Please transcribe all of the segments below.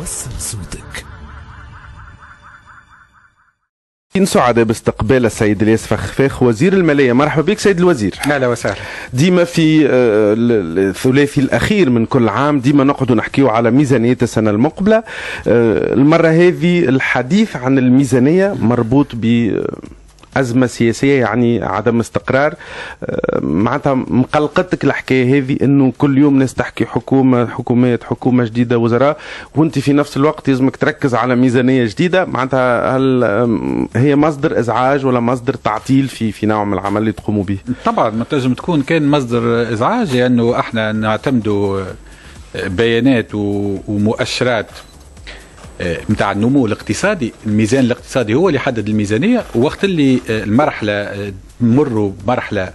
وصل صوتك. سعداء باستقبال السيد الياس فخفاخ وزير المالية. مرحبا بك سيد الوزير. اهلا وسهلا. ديما في الثلاثي الأخير من كل عام ديما نقعدوا نحكيو على ميزانية السنة المقبلة. المرة هذه الحديث عن الميزانية مربوط ب أزمة سياسية، يعني عدم استقرار. معناتها مقلقتك الحكاية هذه أنه كل يوم ناس تحكي حكومات حكومة جديدة وزراء، وانت في نفس الوقت يلزمك تركز على ميزانية جديدة. معناتها هل هي مصدر إزعاج ولا مصدر تعطيل في نوع من العمل اللي تقوموا به؟ طبعا ما تنجم تكون كان مصدر إزعاج، لأنه يعني احنا نعتمدوا بيانات ومؤشرات متاع النمو الاقتصادي. الميزان الاقتصادي هو اللي يحدد الميزانية، وقت اللي المرحلة مروا مرحلة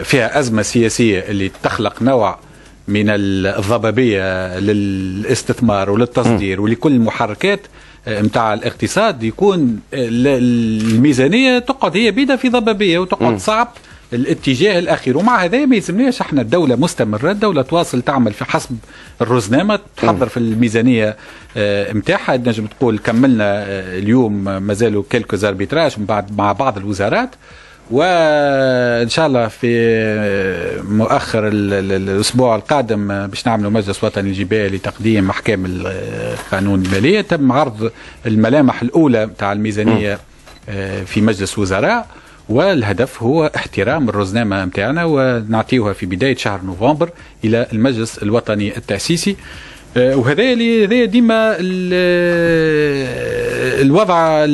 فيها أزمة سياسية اللي تخلق نوع من الضبابية للاستثمار وللتصدير ولكل المحركات متاع الاقتصاد، يكون الميزانية تقعد هي بيدها في ضبابية وتقعد صعب الاتجاه الاخير. ومع هذا ما يلزمناش احنا الدوله مستمره، الدوله تواصل تعمل في حسب الرزنامه، تحضر في الميزانيه متاعها. نجم تقول كملنا اليوم مازالوا كيلكو زاربيتراج مع بعض الوزارات، وان شاء الله في مؤخر الاسبوع القادم باش نعملوا مجلس وطني الجباية لتقديم احكام القانون الماليه. تم عرض الملامح الاولى نتاع الميزانيه في مجلس وزراء، والهدف هو احترام الرزنامة متاعنا ونعطيوها في بداية شهر نوفمبر إلى المجلس الوطني التأسيسي. وهذا ديما الوضع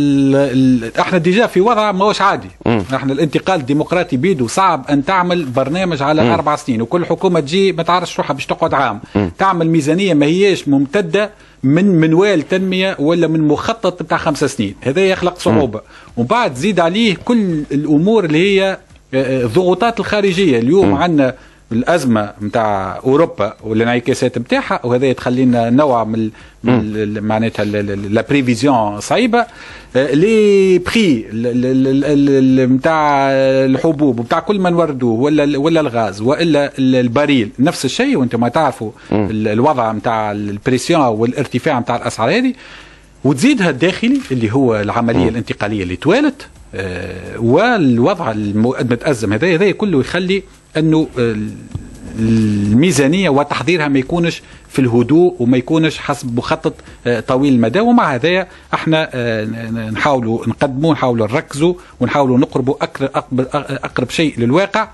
احنا ديجا في وضع ماهوش عادي. احنا الانتقال الديمقراطي بيدو صعب ان تعمل برنامج على 4 سنين، وكل حكومه تجي ما تعرفش روحها باش تقعد عام. تعمل ميزانيه ما هياش ممتده من منوال تنميه ولا من مخطط بتاع 5 سنين، هذا يخلق صعوبه. وبعد زيد عليه كل الامور اللي هي الضغوطات الخارجيه. اليوم عندنا الازمه نتاع اوروبا والانعكاسات نتاعها، وهذا تخلينا نوع من معناتها لا بريفيزيون صعيبه. لي بري نتاع الحبوب وبتاع كل ما نوردوه ولا الغاز والا الباريل نفس الشيء، وانتم ما تعرفوا الوضع نتاع البريسيون والارتفاع نتاع الاسعار هذه. وتزيدها الداخلي اللي هو العمليه الانتقاليه اللي توالت، والوضع المتأزم هذا كله يخلي انه الميزانيه وتحضيرها ما يكونش في الهدوء وما يكونش حسب مخطط طويل المدى. ومع هذا احنا نحاولوا نقدموا، نحاولوا نركزوا، ونحاولوا نقربوا اقرب شيء للواقع،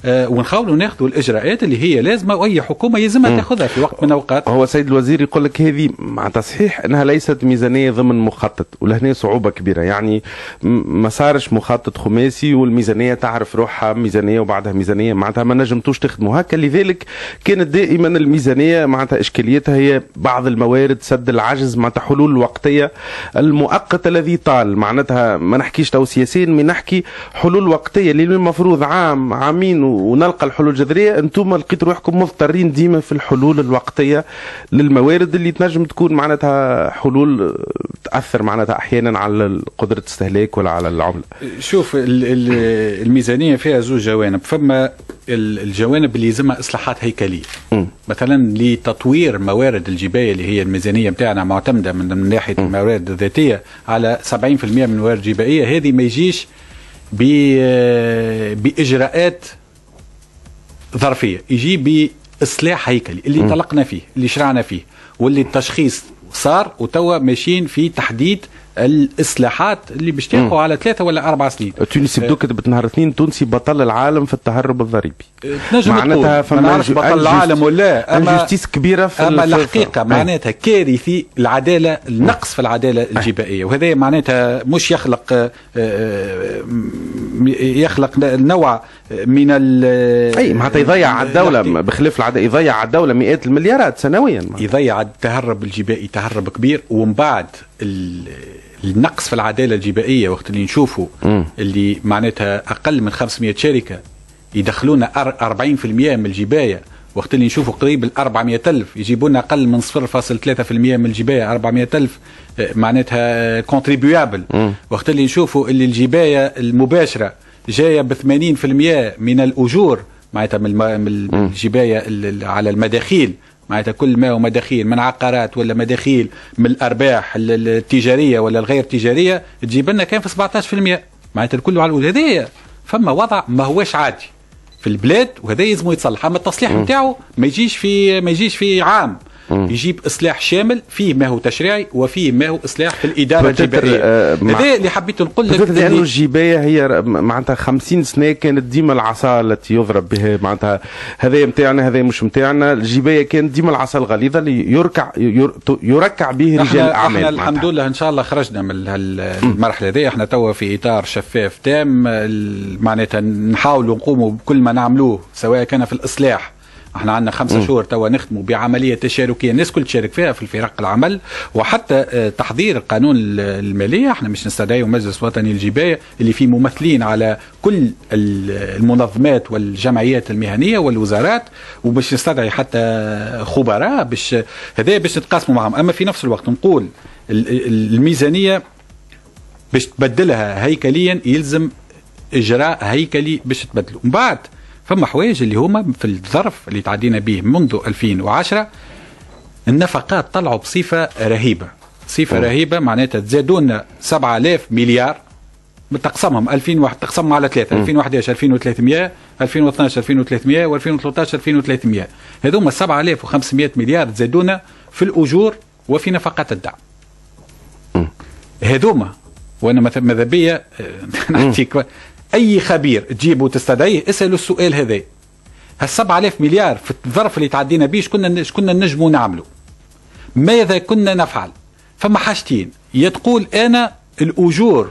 ونحاولوا ناخذوا الاجراءات اللي هي لازمه واي حكومه يلزمها تاخذها في وقت من الاوقات. هو سيد الوزير يقول لك هذه مع تصحيح انها ليست ميزانيه ضمن مخطط، ولهنا صعوبه كبيره. يعني ما صارش مخطط خماسي والميزانيه تعرف روحها ميزانيه وبعدها ميزانيه، معناتها ما نجمتوش تخدموا هكا. لذلك كانت دائما الميزانيه معناتها اشكاليتها هي بعض الموارد، سد العجز، معناتها حلول وقتيه المؤقته الذي طال. معناتها ما نحكيش تو سياسيا، ما نحكي حلول وقتيه اللي المفروض عام عامين ونلقى الحلول الجذريه. انتم لقيتوا روحكم مضطرين ديما في الحلول الوقتيه للموارد اللي تنجم تكون معناتها حلول تاثر معناتها احيانا على قدره الاستهلاك ولا على العمله. شوف الميزانيه فيها زوج جوانب. فما الجوانب اللي يلزمها اصلاحات هيكليه، مثلا لتطوير موارد الجبايه اللي هي الميزانيه بتاعنا معتمده من ناحيه الموارد الذاتيه على 70% من الموارد الجبائيه. هذه ما يجيش باجراءات ظرفيه، يجي باصلاح هيكلي اللي انطلقنا فيه، اللي شرعنا فيه، واللي التشخيص صار، وتوا ماشيين في تحديد الاصلاحات اللي باش تاخذوا على 3 ولا 4 سنين. تونس بدو كتبت نهار اثنين تونسي بطل العالم في التهرب الضريبي. معناتها ما نعرفش بطل العالم ولا، اما جوستيس كبيره في اما الحقيقه معناتها كارثي العداله، النقص في العداله الجبائيه. وهذا معناتها مش يخلق نوع من اي معناتها يضيع على الدوله، بخلاف العداله يضيع على الدوله مئات المليارات سنويا. يضيع التهرب الجبائي تهرب كبير. ومن بعد النقص في العداله الجبائيه وقت اللي نشوفوا اللي معناتها اقل من 500 شركه يدخلونا 40% من الجبايه، وقت اللي نشوفوا قريب ال 400,000 يجيبوا لنا اقل من 0.3% من الجبايه. 400,000 معناتها كونتريبيوابل. وقت اللي نشوفوا اللي الجبايه المباشره جايه ب 80% من الاجور معناتها من الجبايه على المداخيل، معناتها كل ما هو مداخيل من عقارات ولا مداخيل من الارباح التجاريه ولا الغير تجاريه تجيب لنا كان في 17%. معناتها الكل على الاول. هذايا فما وضع ما هواش عادي في البلاد، وهذا يلزم يتصلح. اما التصليح نتاعو ما يجيش في عام، يجيب اصلاح شامل فيه ما هو تشريعي وفيه ما هو اصلاح في الاداره الجبائيه. هذا اللي حبيت نقول لك، لانه الجبايه هي معناتها 50 سنه كانت ديما العصا التي يضرب بها، معناتها هذا نتاعنا هذا مش نتاعنا. الجبايه كانت ديما العصا الغليظه اللي يركع به رجال الاعمال. احنا الحمد لله ان شاء الله خرجنا من المرحله هذه. احنا توا في اطار شفاف تام، معناتها نحاولوا نقوموا بكل ما نعملوه سواء كان في الاصلاح. احنا عندنا 5 شهور توا نختموا بعمليه تشاركيه الناس كل تشارك فيها في الفرق العمل، وحتى تحضير القانون الماليه. احنا مش نستدعيو مجلس وطني للجبايه اللي فيه ممثلين على كل المنظمات والجمعيات المهنيه والوزارات، وباش نستدعي حتى خبراء باش نتقاسموا معهم. اما في نفس الوقت نقول الميزانيه باش تبدلها هيكليا يلزم اجراء هيكلي باش تبدلوا. من بعد فما حوايج اللي هما في الظرف اللي تعدينا به منذ 2010 النفقات طلعوا بصفة رهيبة، رهيبة. معناتها تزادونا 7000 مليار تقسمهم 2001 تقسمهم على 3، 2011 2300، 2012 2300 و2013 2300. هذوما 7500 مليار تزادونا في الأجور وفي نفقات الدعم. هذوما وانا ماذا بيا نعطيك اي خبير تجيبه وتستدعيه اساله السؤال هذا. هال 7000 مليار في الظرف اللي تعدينا به كنا نجموا نعملوا؟ ماذا كنا نفعل؟ فما حاجتين، يا تقول انا الاجور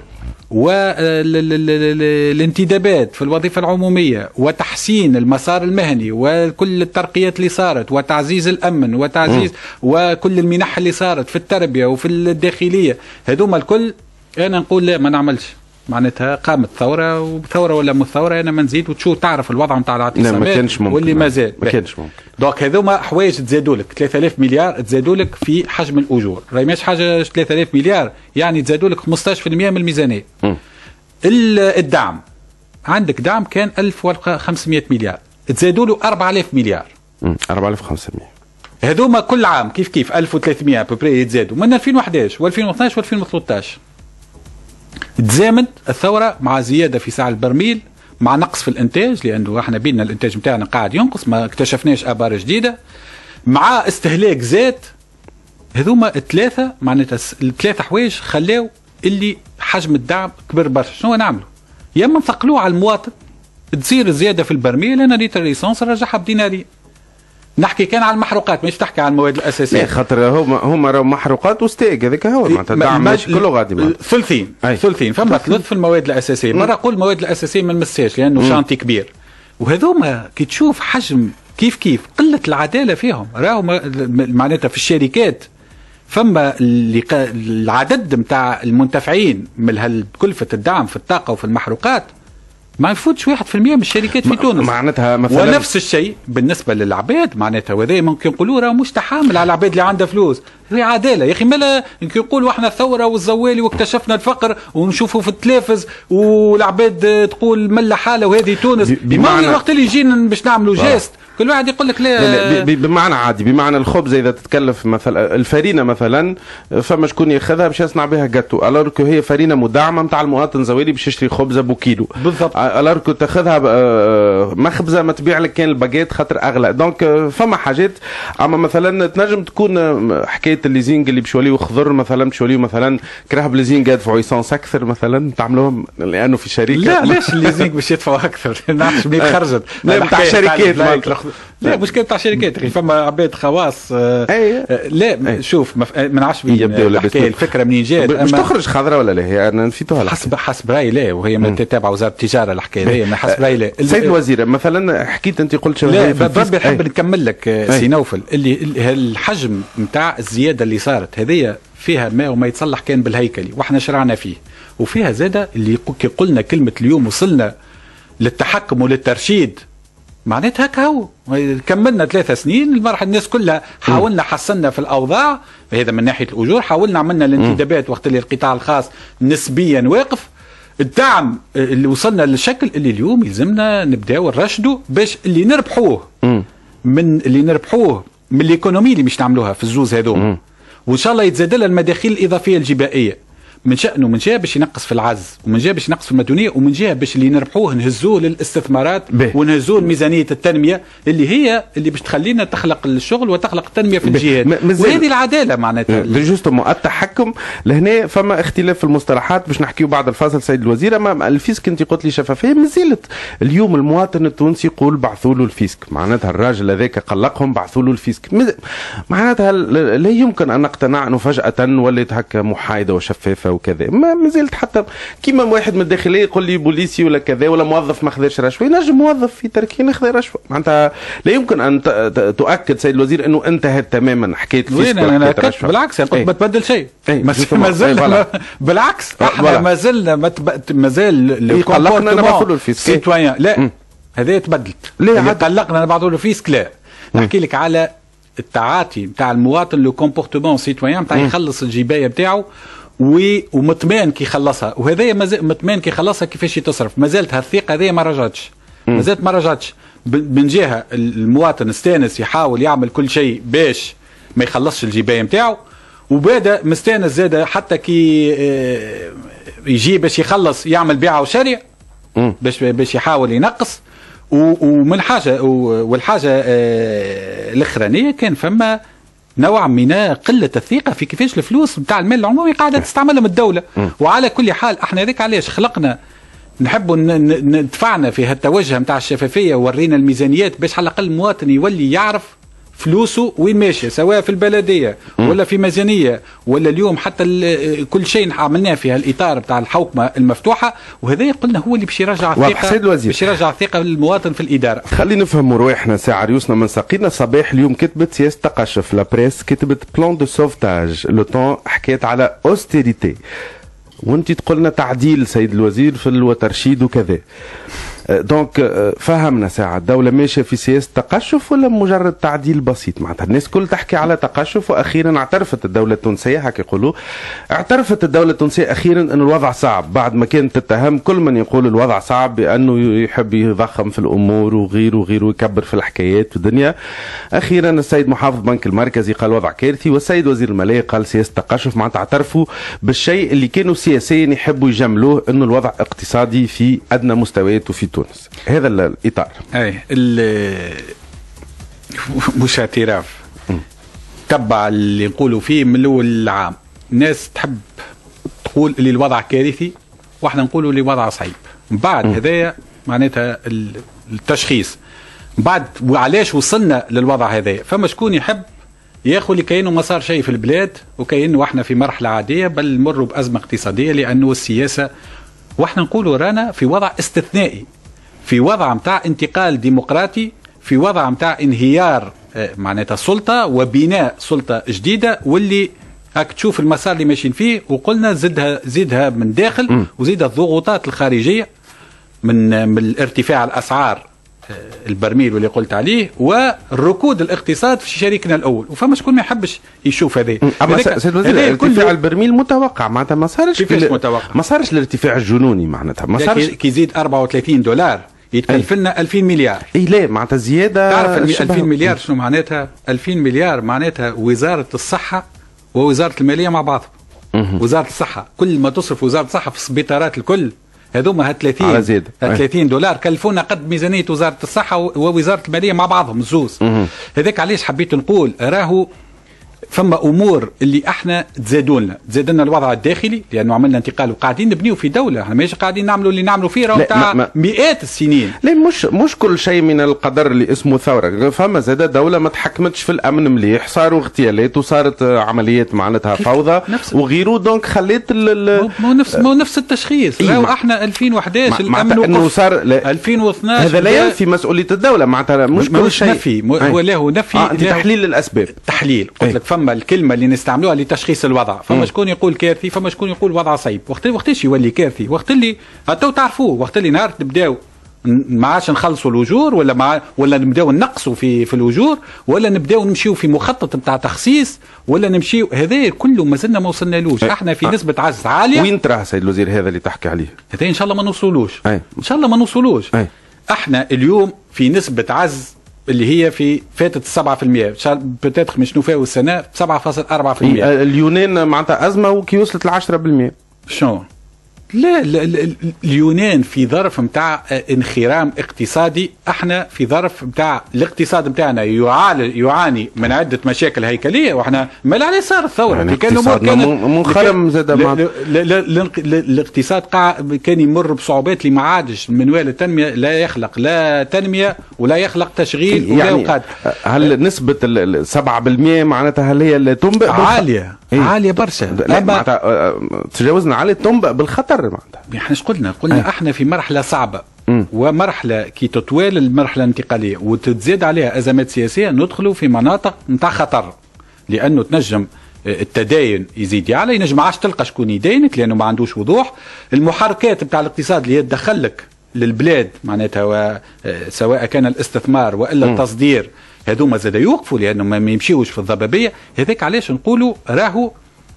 والانتدابات في الوظيفه العموميه وتحسين المسار المهني وكل الترقيات اللي صارت وتعزيز الامن وتعزيز وكل المنح اللي صارت في التربيه وفي الداخليه، هذوما الكل انا نقول لا ما نعملش. معناتها قامت ثوره وثوره ولا مو ثوره انا ما نزيد وتشوف تعرف الوضع نتاع الاعتصامات واللي ما زال ما كانش ممكن. دونك هذوما حوايج تزادوا لك 3000 مليار تزادوا لك في حجم الاجور. راهي ماش حاجه 3000 مليار يعني تزادوا لك 15% من الميزانيه. الدعم عندك دعم كان 1500 مليار تزادوا له 4000 مليار. 4500 هذوما كل عام كيف 1300 ببري يتزادوا من 2011 و2012 و2013. تزامنت الثورة مع زيادة في سعر البرميل، مع نقص في الانتاج لأنه احنا بينا الانتاج متاعنا قاعد ينقص، ما اكتشفناش آبار جديدة، مع استهلاك زاد. هذوما الثلاثة معناتها الثلاثة حوايج خلاو اللي حجم الدعم كبر برشا. شنو نعملوا؟ يا اما نثقلوه على المواطن تصير زيادة في البرميل، أنا ليتر ليسونس نرجعها بديناري. نحكي كان على المحروقات مش تحكي على المواد الاساسيه. خاطر هما راهو محروقات وستيك هذاك هو معناتها الدعم ماشي كله غادي ثلثين فما ثلث في المواد الاساسيه. مره اقول المواد الاساسيه ما نمساش لانه شانتي كبير، وهذوما كي تشوف حجم كيف قله العداله فيهم. راهو معناتها في الشركات فما العدد نتاع المنتفعين من كلفه الدعم في الطاقه وفي المحروقات ما يفوتش 1% من الشركات في تونس. معناتها مثلا ونفس الشيء بالنسبه للعباد. معناتها وهذا ممكن نقولوا راه مش تحامل على العباد اللي عندها فلوس، هي عداله يا اخي. مالا يمكن يقولوا احنا الثوره والزوالي واكتشفنا الفقر ونشوفوا في التلفز والعباد تقول ملا حاله وهذه تونس. بمعنى الوقت اللي يجينا باش نعملوا جيست كل واحد يقول لك لا بمعنى عادي. بمعنى الخبز اذا تتكلف مثلا الفرينه مثلا فما شكون ياخذها باش يصنع بها جاتو، الاركو هي فرينه مدعمه نتاع المواطن زوالي باش يشري خبزه بكيلو بالضبط. الاركو تاخذها مخبزه ما تبيع لك كان الباجيت خاطر اغلى. دونك فما حاجات. اما مثلا تنجم تكون حكايه الليزينغ اللي باش يوليو خضر مثلا باش يوليو مثلا كرهب الليزينغ يدفعوا ايسونس اكثر مثلا تعملوهم لانه في شركه. لا ليش الليزينغ باش يدفعوا اكثر؟ نعرفش منين خرجت نتاع شركات. لا مشكلة تاع شركات فما عباد خواص. لا شوف ما نعرفش الفكره منين جات. مش تخرج خضراء ولا لا؟ هي انا نسيتوها حسب رايي لا، وهي ما تتابع وزاره التجاره الحكايه هي حسب رايي لا. سيد الوزير مثلا حكيت انت قلت لا بربي نحب نكمل لك سي نوفل اللي الحجم نتاع الزياده اللي صارت هذه فيها ما وما يتصلح كان بالهيكلي واحنا شرعنا فيه، وفيها زاده اللي كي قلنا كلمه اليوم وصلنا للتحكم وللترشيد. معناتها هكا هو كملنا 3 سنين المرحله الناس كلها حاولنا حسنا في الاوضاع هذا من ناحيه الاجور، حاولنا عملنا الانتدابات وقت اللي القطاع الخاص نسبيا واقف. الدعم اللي وصلنا للشكل اللي اليوم يلزمنا نبداو نرشدوا باش اللي نربحوه من اللي نربحوه من الايكونومي اللي مش نعملوها في الزوز هذوما، وان شاء الله يتزاد لها المداخيل الاضافيه الجبائيه. من شأنه من جهه باش ينقص في العز، ومن جهه باش ينقص في المديونيه، ومن جهه باش اللي نربحوه نهزوه للاستثمارات ونهزوه لميزانيه التنميه اللي هي اللي باش تخلينا تخلق الشغل وتخلق التنميه في الجهات، وهذه العداله معناتها. جوستومون التحكم لهنا فما اختلاف في المصطلحات باش نحكيو بعد الفاصل سيد الوزير. اما الفيسك انت قلت لي شفافيه، مازالت اليوم المواطن التونسي يقول بعثوا له الفيسك، معناتها الراجل هذاك قلقهم بعثوا له الفيسك. معناتها لا يمكن ان نقتنع انه فجاه ولات هكا محايده وشفافه وكذا. ما زلت حتى كيما واحد من الداخليه يقول لي بوليسي ولا كذا ولا موظف ما خذاش رشوه، ينجم موظف في تركيا ياخذ رشوه. معناتها لا يمكن ان تؤكد سيد الوزير انه انتهت تماما حكايه فيسك ولا رشوه. بالعكس قلت ما تبدل شيء، ما زلنا بالعكس احنا ما زلنا مازال الكومبورتمون سيتويان لا هذا تبدلت. ليه قلقنا نبعثوا له فيسك؟ لا، نحكي لك على التعاطي نتاع المواطن، لو كومبورتمون سيتويان نتاع يخلص الجبايه نتاعو ومطمئن كي يخلصها، وهذايا مطمئن كي يخلصها كيفاش تصرف. ما زالت هالثقه هذه ما رجعتش، ما زالت ما رجعتش. من جهه المواطن استانس يحاول يعمل كل شيء باش ما يخلصش الجبايه نتاعو، وبدا مستانس زاده حتى كي يجي باش يخلص يعمل بيعه وشريع باش يحاول ينقص. ومن حاجه والحاجه الاخرانيه كان فما نوع من قله الثقه في كيفاش الفلوس نتاع المال العمومي قاعده تستعملها من الدوله. وعلى كل حال احنا هذاك علاش خلقنا نحبوا ندفعنا في هالتوجه نتاع الشفافيه، وورينا الميزانيات باش على الاقل المواطن يولي يعرف فلوسه وين ماشيه، سواء في البلديه ولا في ميزانيه ولا اليوم حتى كل شيء عملناه في هالاطار بتاع الحوكمه المفتوحه. وهذا قلنا هو اللي باش يرجع الثقه، باش يرجع الثقه للمواطن في الاداره. خلينا نفهموا رواحنا ساعه ريوسنا من ساقينا. صباح اليوم كتبت سياسه تقشف، لا بريس كتبت بلان دو سوفتاج، لو طون حكيت على اوستيريتي، وانت تقولنا تعديل سيد الوزير في وترشيد وكذا. دونك فهمنا ساعة الدولة ماشية في سياسة تقشف ولا مجرد تعديل بسيط؟ معناتها الناس كل تحكي على تقشف، وأخيرا اعترفت الدولة التونسية هكا يقولوا، اعترفت الدولة التونسية أخيرا أن الوضع صعب، بعد ما كانت تتهم كل من يقول الوضع صعب بأنه يحب يضخم في الأمور وغيره وغيره ويكبر في الحكايات والدنيا. أخيرا السيد محافظ البنك المركزي قال وضع كارثي، والسيد وزير المالية قال سياسة تقشف. معناتها اعترفوا بالشيء اللي كانوا سياسيا يحبوا يجملوه، أنه الوضع اقتصادي في أدنى مستويات وفي تونس. هذا الإطار. أي مش اعتراف، تبع اللي نقولوا فيه من الأول العام. الناس تحب تقول اللي الوضع كارثي، واحنا نقولوا اللي الوضع صعيب. بعد هذايا معناتها التشخيص، بعد وعلاش وصلنا للوضع هذايا. فما شكون يحب ياخذ اللي كأنه ما صار شيء في البلاد وكأنه احنا في مرحلة عادية، بل نمروا بأزمة اقتصادية، لأنه السياسة واحنا نقولوا رانا في وضع استثنائي، في وضع متاع انتقال ديمقراطي، في وضع متاع انهيار معناتها سلطة وبناء سلطة جديدة، واللي هاك تشوف المسار اللي ماشيين فيه. وقلنا زيدها من داخل، وزيدها الضغوطات الخارجية من ارتفاع الأسعار البرميل واللي قلت عليه، والركود الاقتصاد في شريكنا الاول. وفما شكون ما يحبش يشوف هذا. اما سيد الوزير ارتفاع البرميل متوقع، معناتها ما صارش متوقع، ما صارش الارتفاع الجنوني، معناتها ما صارش كي يزيد $34 يتكلف لنا 2000 مليار. اي لا معناتها زياده. تعرف 2000 مليار شنو معناتها؟ 2000 مليار معناتها وزاره الصحه ووزاره الماليه مع بعض. وزاره الصحه كل ما تصرف وزاره الصحه في السبيطارات الكل هذوما $30 كلفونا قد ميزانيه وزاره الصحه ووزاره الماليه مع بعضهم الزوز. هذاك علاش حبيت نقول راهو فما امور اللي احنا تزاد لنا الوضع الداخلي، لانه عملنا انتقال وقاعدين نبنيو في دوله، احنا ماشي قاعدين نعملوا اللي نعملوا فيه راهو تاع مئات السنين. لا مش كل شيء من القدر اللي اسمه ثوره، فما زاد دوله ما تحكمتش في الامن مليح، صاروا اغتيالات وصارت عمليات معناتها فوضى وغيره، دونك خليت مو نفس التشخيص. راهو احنا 2011 الامن وقف، صار 2012 هذا لا ينفي مسؤوليه الدوله، معناتها مش كل شيء نفي، هو له نفي تحليل الاسباب. تحليل قلت لك فما الكلمه اللي نستعملوها لتشخيص الوضع، فما شكون يقول كارثي، فما شكون يقول وضع صعيب. وقتاش يولي كارثي؟ وقت اللي تو تعرفوه، وقت اللي نهار نبداو ما عادش نخلصوا الاجور، ولا نبداو نقصوا في الاجور، ولا نبداو نمشيو في مخطط نتاع تخصيص، ولا نمشيو هذا كله ما زلنا ما وصلنالوش. احنا في نسبه عجز عاليه. وين تراه سيد الوزير هذا اللي تحكي عليه؟ هذا ان شاء الله ما نوصلوش، ان شاء الله ما نوصلوش. احنا اليوم في نسبه عجز اللي هي في فاتت 7%، بتاتخ مش نوفاو السنه 7.4%. اليونان معناتها ازمه وكي وصلت ل 10%. شنو؟ لا اليونان في ظرف نتاع انخرام اقتصادي، احنا في ظرف نتاع الاقتصاد نتاعنا يعاني من عده مشاكل هيكليه، واحنا مال عليه صار الثوره يعني كان منخرم زاد. الاقتصاد كان يمر بصعوبات اللي ما عادش المنوال التنميه لا يخلق لا تنميه ولا يخلق تشغيل يعني ولا وقاد. هل نسبه 7% معناتها هل هي اللي تنبئ عاليه؟ عاليه برشا. معناتها تجاوزنا على تنبئ بالخطر معناتها. احنا ايش قلنا احنا في مرحله صعبه ومرحله كي تطوال المرحله الانتقاليه وتتزاد عليها ازمات سياسيه، ندخلوا في مناطق نتاع خطر، لانه تنجم التداين يزيد يعلى، ينجم ما عادش تلقى شكون يداينك لانه ما عندوش وضوح. المحركات نتاع الاقتصاد اللي يتدخلك للبلاد معناتها سواء كان الاستثمار والا التصدير، هذوما زاد يوقفوا لانه ما يمشيوش في الضبابيه. هذاك علاش نقولوا راهو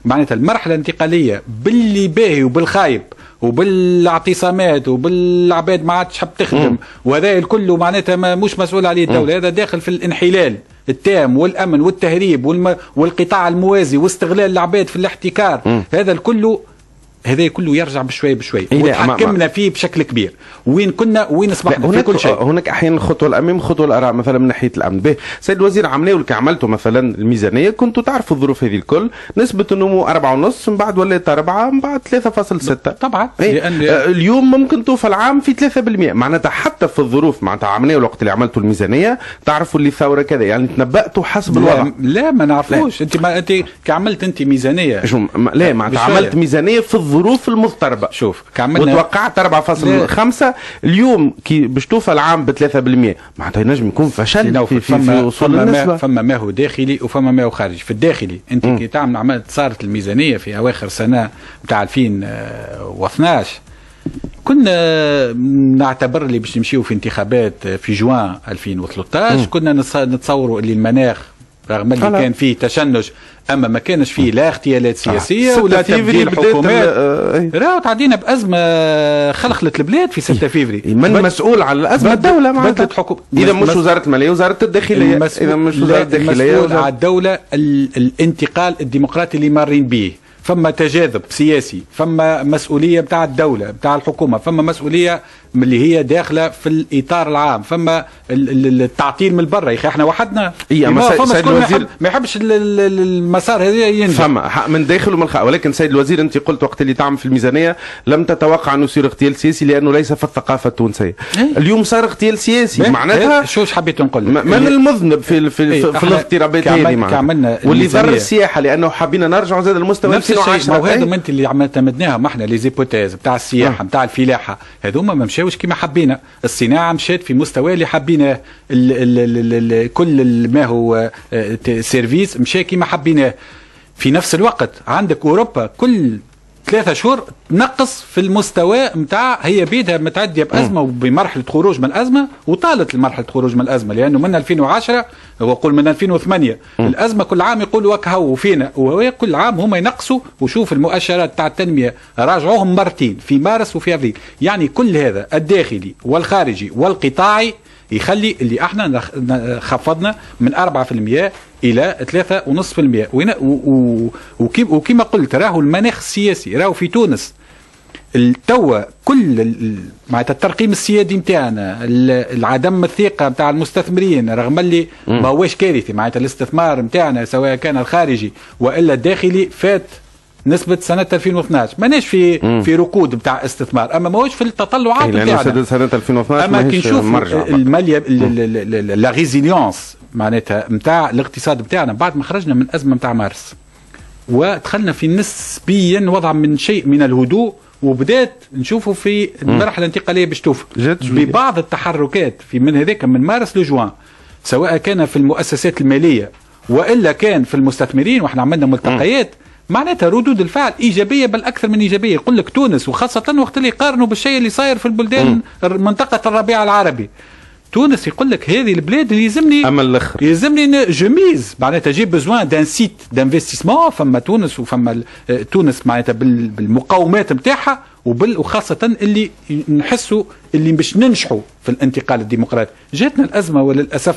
معناتها المرحله الانتقاليه باللي باهي وبالخايب وبالاعتصامات وبالعباد ما عادش حب تخدم وهذا الكل معناتها مش مسؤول عليه الدوله، هذا داخل في الانحلال التام والامن والتهريب والقطاع الموازي واستغلال العباد في الاحتكار. هذا الكل يرجع بشوي بشوي وتحكمنا فيه بشكل كبير. وين كنا وين اصبحنا في كل شيء. هناك احيانا خطوه الامام خطوه الاراء، مثلا من ناحيه الامن. به سيد الوزير عملنا ولك عملتوا مثلا الميزانيه، كنتوا تعرفوا الظروف هذه الكل، نسبه النمو 4.5 من بعد ولات 4 من بعد 3.6 طبعا. اليوم ممكن توصل العام في 3%، معناتها حتى في الظروف معناتها عملنا الوقت اللي عملتوا الميزانيه تعرفوا اللي الثوره كذا، يعني تنبأتوا حسب الوضع. لا ما نعرفوش. انت كعملت انت ميزانيه لا معناتها عملت ميزانيه في الظروف المضطربه. شوف وتوقعت 4.5، اليوم كي باش توصل العام ب 3%، معناتها ينجم يكون فشل في وصول النسبه. فما ما هو داخلي وفما ما هو خارجي. في الداخلي انت كي تعمل عملت صارت الميزانيه في اواخر سنه نتاع 2012 كنا نعتبر اللي باش نمشيو في انتخابات في جوان 2013 كنا نتصوروا اللي المناخ رغم اللي كان فيه تشنج اما ما كانش فيه لا اغتيالات سياسيه ولا تبديل حكومات. راهو تعدينا بازمه خلخلت البلاد في 6 فيفري. من مسؤول على الازمه؟ الدوله معناتها. اذا مش وزاره الماليه وزاره الداخليه. اذا مش وزاره الداخليه مسؤول على الدوله الانتقال الديمقراطي اللي مارين به. فما تجاذب سياسي، فما مسؤوليه بتاع الدوله بتاع الحكومه، فما مسؤوليه اللي هي داخله في الاطار العام، فما التعطيل من برا. يا اخي احنا وحدنا. فما سيد الوزير ما يحبش المسار هذا ينجح. فما من الداخل ومن الخارج. ولكن سيد الوزير انت قلت وقت اللي تعمل في الميزانيه لم تتوقع انه يصير اغتيال سياسي لانه ليس في الثقافه التونسيه. اليوم صار اغتيال سياسي معناتها شو حبيت نقول من المذنب في الاضطرابات هذه معناتها واللي ضر السياحه لانه حبينا نرجعوا زاد المستوى 2010. وهذا انت اللي اعتمدناها ما احنا لي زيبوتيز بتاع السياحه بتاع الفلاحه هذوما ما مشاوش كما حبينا. الصناعه مشات في مستوى اللي حبيناه. كل ما هو سيرفيس مشى كما حبيناه. في نفس الوقت عندك اوروبا كل 3 شهور نقص في المستوى نتاع هي بيدها متعديه بازمه وبمرحله خروج من الازمه وطالت مرحله خروج من الازمه لانه من 2010 وقول من 2008 الازمه كل عام يقولوا وكهو فينا وهو كل عام هم ينقصوا. وشوف المؤشرات تاع التنميه راجعوهم مرتين في مارس وفي ابريل. يعني كل هذا الداخلي والخارجي والقطاعي يخلي اللي احنا خفضنا من 4% الى 3.5%. وكما قلت راهو المناخ السياسي راهو في تونس التوا كل معناتها الترقيم السيادي نتاعنا العدم الثقه نتاع المستثمرين رغم اللي ما هوش كارثي معناتها الاستثمار نتاعنا سواء كان الخارجي والا الداخلي فات نسبة سنة 2012 ماناش في ركود بتاع استثمار اما ماهوش في التطلعات نتاعنا. لأنه سنة 2012 اما كي نشوف المالية لا ريزيليونس معناتها نتاع الاقتصاد بتاعنا بعد ما خرجنا من أزمة نتاع مارس ودخلنا في نسبيا وضع من شيء من الهدوء وبدات نشوفه في المرحلة الانتقالية باش توفى ببعض التحركات في من هذاك من مارس لجوان سواء كان في المؤسسات المالية والا كان في المستثمرين واحنا عملنا ملتقيات معناتها ردود الفعل ايجابيه بل اكثر من ايجابيه. يقول لك تونس وخاصه وقت اللي يقارنوا بالشيء اللي صاير في البلدان منطقه الربيع العربي. تونس يقول لك هذه البلاد اللي يلزمني اما الاخر يلزمني جميز معناتها جي بزوان دان سيت دانفستيسمون. فما تونس وفما تونس معناتها بالمقومات نتاعها وخاصه اللي نحسوا اللي باش ننجحوا في الانتقال الديمقراطي. جاتنا الازمه وللاسف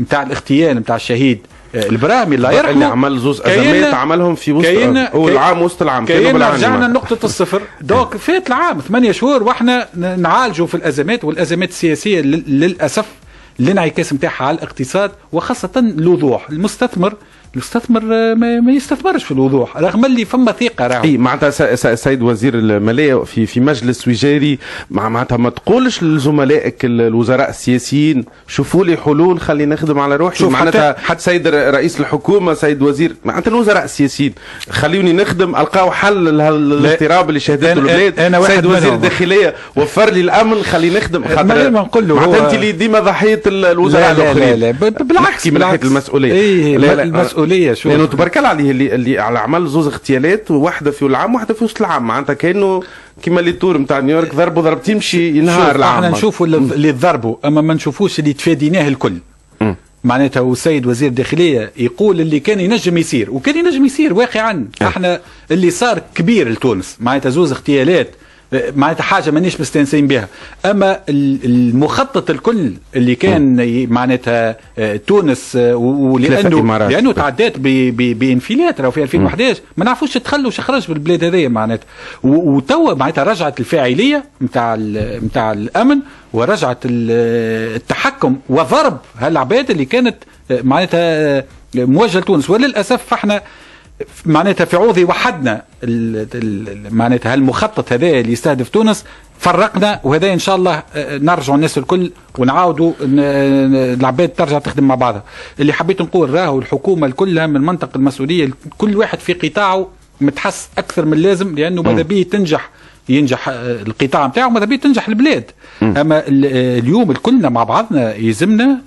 نتاع الاغتيال نتاع الشهيد البراهمي الله يرحمه، اللي عمل زوز ازمات عملهم في وسط العام وسط العام. كاين رجعنا لنقطة الصفر. دوك فات العام 8 شهور واحنا نعالجوا في الازمات، والازمات السياسية للاسف الانعكاس نتاعها على الاقتصاد وخاصة الوضوح. المستثمر ما يستثمرش في الوضوح رغم اللي فما ثقه راهو. اي معناتها سيد وزير الماليه في مجلس وزاري معناتها ما تقولش لزملائك الوزراء السياسيين شوفوا لي حلول خلي نخدم على روحي. معناتها حتى سيد رئيس الحكومه سيد وزير معناتها الوزراء السياسيين خليوني نخدم القاو حل للاضطراب اللي شهدته البلاد. سيد وزير الداخليه وفر لي الامن خلي نخدم. خاطر ما نقول له معناتها انت اللي ديما ضحيه الوزراء الاخرين. لا بالعكس من ناحيه المسؤوليه. المسؤوليه شو لانه تبارك الله عليه اللي على عمل زوز اغتيالات وواحده في العام وواحده في وسط العام معناتها كانه كيما اللي تور نتاع نيويورك ضربه يمشي ينهار العام. احنا نشوفوا اللي ضربوا اما ما نشوفوش اللي تفاديناه الكل. معناتها والسيد وزير الداخليه يقول اللي كان ينجم يصير وكان ينجم يصير واقعا. احنا اللي صار كبير لتونس معناتها زوز اغتيالات معناتها حاجه مانيش مستانسين بها. اما المخطط الكل اللي كان معناتها تونس لانه تعدات بانفلات راهو في 2011 ما نعرفوش تدخل وش خرج بالبلاد هذيا معناتها. وتوا معناتها رجعت الفاعليه نتاع الامن ورجعت التحكم وضرب هالعباد اللي كانت معناتها موجهه لتونس. وللاسف احنا معناتها في عوض وحدنا معناتها هالمخطط هذا اللي يستهدف تونس فرقنا. وهذا ان شاء الله نرجعوا الناس الكل ونعاودوا العباد ترجع تخدم مع بعضها. اللي حبيت نقول راهو الحكومه كلها من منطق المسؤوليه كل واحد في قطاعه متحس اكثر من اللازم لانه ماذا بيه ينجح القطاع نتاعو ماذا بيه تنجح البلاد. اما اليوم كلنا مع بعضنا يلزمنا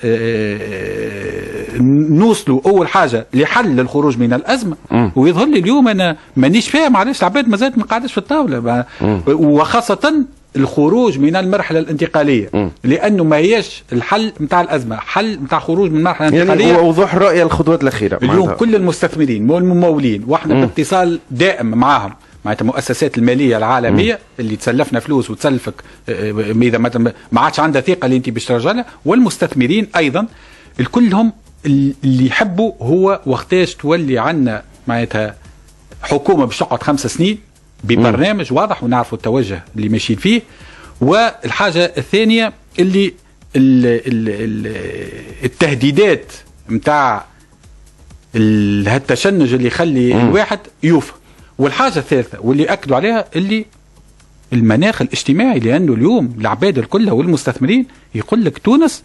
نوصلوا اول حاجه لحل الخروج من الازمه. ويظهر لي اليوم انا مانيش فاهم علاش العباد مازالت ما قاعدش في الطاوله وخاصه الخروج من المرحله الانتقاليه لانه ما هيش الحل نتاع الازمه، حل نتاع خروج من المرحله الانتقاليه يعني وضوح الرؤيه الخطوات الاخيره. اليوم كل المستثمرين والممولين واحنا باتصال دائم معهم معناتها المؤسسات الماليه العالميه اللي تسلفنا فلوس وتسلفك اذا ما عادش عندها ثقه اللي انت باش ترجع لها، والمستثمرين ايضا الكلهم اللي يحبوا هو وقتاش تولي عنا معناتها حكومه باش تقعد 5 سنين ببرنامج واضح ونعرفوا التوجه اللي ماشيين فيه. والحاجه الثانيه اللي التهديدات نتاع هالتشنج اللي يخلي الواحد يوفى. والحاجه الثالثه واللي اكدوا عليها اللي المناخ الاجتماعي لانه اليوم العباد الكل والمستثمرين يقول لك تونس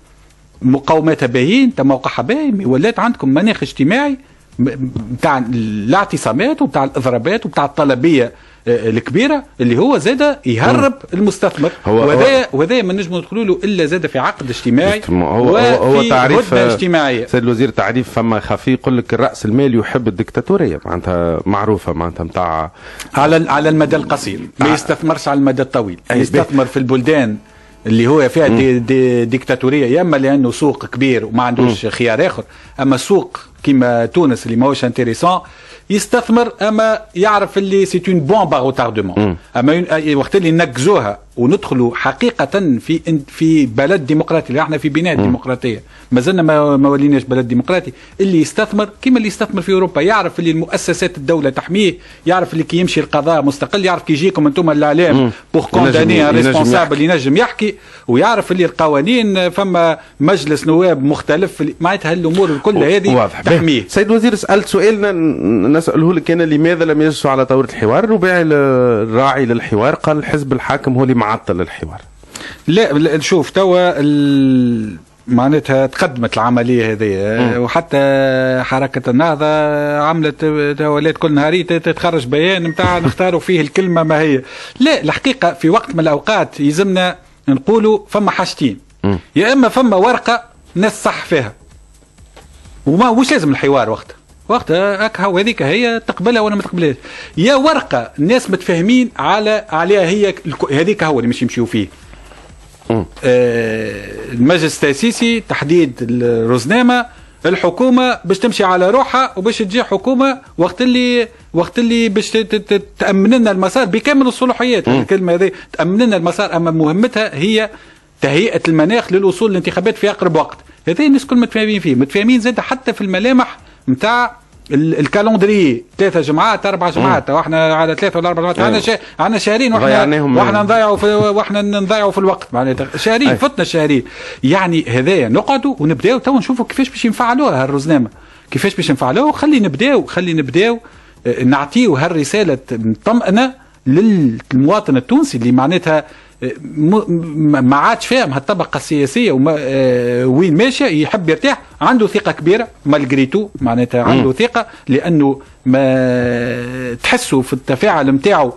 مقاومتها باهين موقعها باهي ولات عندكم مناخ اجتماعي بتاع الاعتصامات وبتاع الاضرابات وبتاع الطلبيه الكبيره اللي هو زاد يهرب المستثمر. وهذا ما نجموا ندخلوا له الا زاد في عقد اجتماعي هو تعريف اجتماعيه. سيد الوزير تعريف فما خفي يقول لك الراس المال يحب الدكتاتوريه معناتها معروفه معناتها نتاع على المدى القصير ما يستثمرش على المدى الطويل. يستثمر في البلدان اللي هو فيها ديكتاتوريه يا اما لانه سوق كبير وما عندوش خيار اخر. اما سوق كيما تونس اللي ماهوش انتريسون يستثمر اما يعرف اللي سي اون بومب او تاردومون. اما وقت اللي نكزوها وندخلوا حقيقه في بلد ديمقراطي اللي احنا في بناء الديمقراطيه مازلنا ما وليناش بلد ديمقراطي. اللي يستثمر كيما اللي يستثمر في اوروبا يعرف اللي المؤسسات الدوله تحميه، يعرف اللي كي يمشي القضاء مستقل، يعرف كي يجيكم انتم الاعلام بور كونداني ريسبونسابل ينجم يحكي، ويعرف اللي القوانين فما مجلس نواب مختلف معناتها الامور الكل هذه تحميه. سيد الوزير سالت سؤالنا نساله لك انا لماذا لم يجلسوا على طاوله الحوار؟ الرباعي الراعي للحوار قال الحزب الحاكم هو اللي معطل الحوار. لا شوف توا معناتها تقدمت العمليه هذه وحتى حركه النهضه عملت ولات كل نهاريه تتخرج بيان نتاع نختاروا فيه الكلمه ما هي. لا الحقيقه في وقت من الاوقات يلزمنا نقولوا فما حاجتين، يا اما فما ورقه ناس صح فيها وما وش لازم الحوار وقتها هكا وهذيك هي تقبلها ولا ما تقبلهاش، يا ورقه الناس متفاهمين عليها هي هذيك هو اللي مش يمشيوا فيه. المجلس التأسيسي تحديد الرزنامه الحكومه باش تمشي على روحها وباش تجي حكومه وقت اللي باش تأمن لنا المسار بكامل الصلاحيات. الكلمه هذه تأمن لنا المسار، اما مهمتها هي تهيئه المناخ للوصول للانتخابات في اقرب وقت. هذا الناس الكل متفاهمين فيه، متفاهمين زاد حتى في الملامح نتاع الكالندري 3 جمعات 4 جمعات، واحنا على 3 ولا 4 جمعات، عندنا شهرين واحنا نضيعوا في الوقت معناتها شهرين فتنا الشهرين. يعني هذايا نقعدوا ونبداو تو نشوفوا كيفاش باش ينفعلوها هالرزنامه، كيفاش باش نفعلوه. خلي نبداو نعطيو هالرساله مطمئنه للمواطن التونسي اللي معناتها ما عادش فاهم هالطبقه السياسيه وين ماشيه، يحب يرتاح، عنده ثقه كبيره مالغريتو معناتها عنده ثقه، لانه ما تحسوا في التفاعل نتاعو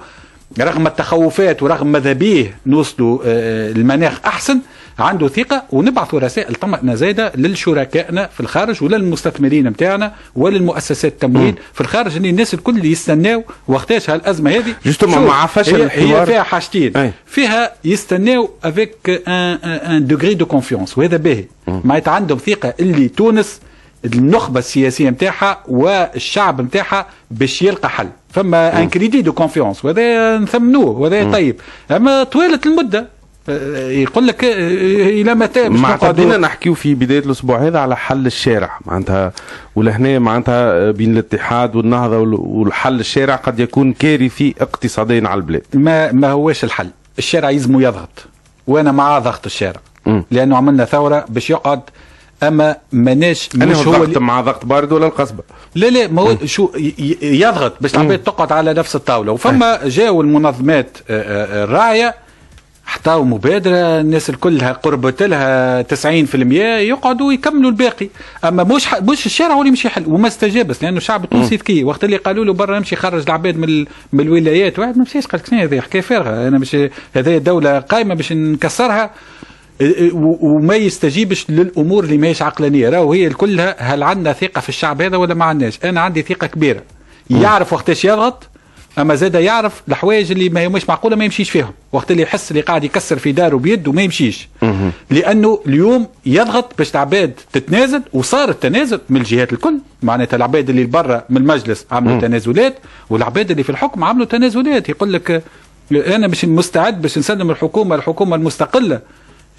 رغم التخوفات ورغم ماذا بيه نوصلوا المناخ احسن، عنده ثقه. ونبعثوا رسائل طمأنة زايده للشركائنا في الخارج وللمستثمرين نتاعنا وللمؤسسات التمويل في الخارج، ان الناس الكل يستناو وقتاش هالازمه هذه. مع فشل الحوار هي فيها حاجتين، فيها يستناو افيك ان دوغري دو كونفيونس، وهذا باهي معناتها عندهم ثقه اللي تونس النخبه السياسيه نتاعها والشعب نتاعها باش يلقى حل، فما ان كريدي دو كونفيونس، وهذا نثمنوه وهذا طيب. اما طويله المده يقول لك الى متى باش نقعدوا نحكيو في بدايه الاسبوع هذا على حل الشارع معناتها، ولهنا معناتها بين الاتحاد والنهضه والحل الشارع قد يكون كارثي اقتصاديا على البلاد. ما هوش الحل، الشارع يلزمو يضغط، وانا مع ضغط الشارع لانه عملنا ثوره باش يقعد. اما ماناش مش هو ضغط مع ضغط بارد ولا القصبه، لا ما هو شو يضغط باش العباد تقعد على نفس الطاوله. وفما جاوا المنظمات الراعيه حطاو مبادره الناس الكلها قربت لها 90% يقعدوا يكملوا الباقي. اما مش الشارع هو اللي مش يحل، وما استجابش لانه الشعب التونسي ذكي. وقت اللي قالوا له برا نمشي خرج العباد من الولايات، واحد ما مشيش قال لك هذه حكايه فارغه، انا مش هذه دوله قائمه باش نكسرها، وما يستجيبش للامور اللي ماهيش عقلانيه. راهو هي كلها هل عندنا ثقه في الشعب هذا ولا ما عندناش؟ انا عندي ثقه كبيره، يعرف وقتاش يضغط، اما زاد يعرف الحوايج اللي ما هماش معقوله ما يمشيش فيهم. وقت اللي يحس اللي قاعد يكسر في داره بيده ما يمشيش، لانه اليوم يضغط باش العباد تتنازل، وصار التنازل من الجهات الكل معناتها. العباد اللي برا من المجلس عملوا تنازلات، والعباد اللي في الحكم عملوا تنازلات. يقول لك انا مش مستعد باش نسلم الحكومه المستقله.